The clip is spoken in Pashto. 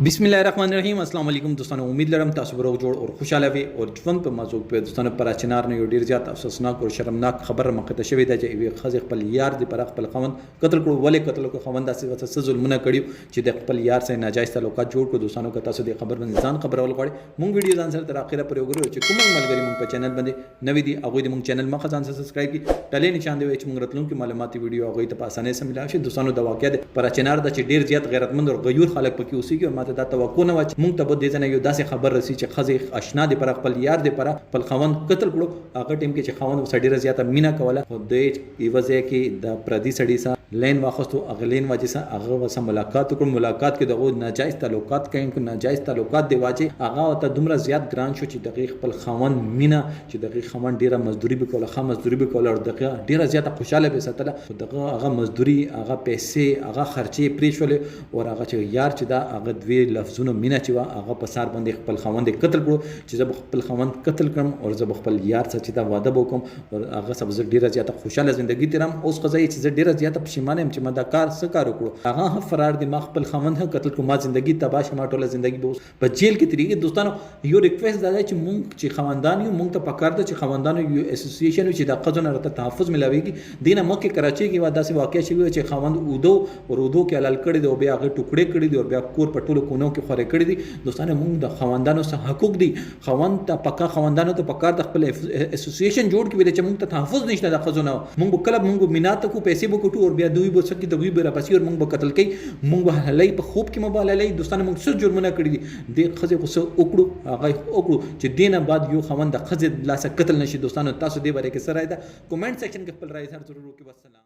बिस्मिल्लाहिर्रहमानिर्रहीम अस्सलाम वालेकुम दोस्तों, उम्मीद लरम तासु रोग जोड़ और खुशहाल वे और ژوند په موضوع په دوستانو پر اچنار نه یو ډیر زیات افسوسناک او شرمناک خبر مخته شوې ده چې یو خځه خپل یار د پر خپل خوند قتل کړو. ولې قتل کړو؟ خوند داسې وسه ظلمونه کړیو چې د خپل یار سره ناجایز تعلقات جوړ کړو. دوستانو که تاسو د خبر باندې ځان خبرول غواړئ، مونږ ویډیو ځان سره تر اخره پورې وګورئ چې کوم ملګری مونږ په چینل باندې نوی دي هغه د مونږ چینل مخه ځان سره سبسکرایب کړئ، ټلې نشان دی چې مونږ راتلونکي معلوماتي ویډیو هغه ته په اسانه سره ملای شي. دوستانو د واقعیت پر اچنار د چې ډیر زیات غیرتمند او غیور خلک پکې اوسېږي او ماته دا توقع نه و چې مونږ ته به دې ځنه یو داسې خبر رسي چې خځه آشنا دی پر خپل یار دی پر خپل خوند قتل کړو. هغه ټیم کې چې خوند وسه ډیره زیاته مینا کوله خو د ایوازه کې د پردي سړي سره لین واخستو. اغلین واجه سره هغه وسه ملاقات وکړو. ملاقات کې دغه ناجایز تعلقات کین ناجایز تعلقات دی واجه هغه ته دومره زیات ګران شو چې دغه خپل خوند مینا چې دغه خوند ډیره مزدوري وکوله، خه مزدوري وکوله او دغه ډیره زیاته خوشاله به ستله. دغه هغه مزدوري هغه پیسې هغه خرچې پریښول او هغه چې یار چې دا هغه دوی لفظونه مینا چې هغه په سار باندې خپل خوند قتل کړو چې زه خپل خوند قتل کړم او زه خپل یار سره چې دا واده وکم او هغه سبز ډیره زیاته خوشاله ژوندۍ تیرم. اوس خزای چې زه ډیره زیاته پښیمانه يم چې ما دا کار څه کار وکړو. هغه فرار دي ما خپل خوند قتل کړم، ما ژوندۍ تباہ شمه ټوله ژوندۍ به په جیل کې تیریږي. دوستانو یو ریکوست دا چې مونږ چې خواندان یو مونږ ته پکار ده چې خواندان یو اسوسییشن چې د قزونه رته تحفظ ملاويږي. دینه مکه کراچي کې واده سي واقع شوی چې خوند اودو او رودو کې علل کړي دی او بیا هغه ټوکړي کړي دي او بیا کور په ټولو کونو کې خوري کړي دي. دوستانو مونږ د خواندانو سره حقوق دي، خوند ته پکا خواندانو ته پکار د خپل اسوسییشن جوړ کړي چې مونږ ته تحفظ نشته د قزونه. مونږ کله مونږ مینات کو پیسې بوکټو او بیا دوی بو سکه دوی به راپسی او مونږ به قتل کوي، مونږ به هلای په خوب کې مباله لای. دوستانو مونږ څه جرمونه کړی دي د خزه غوسه وکړو هغه وکړو چې دینه بعد یو خوند د خزه لاسه قتل نشي. دوستانو تاسو دې باره کې سره ده کومنټ سیکشن کې خپل رائے سره ضرور وکړئ. والسلام.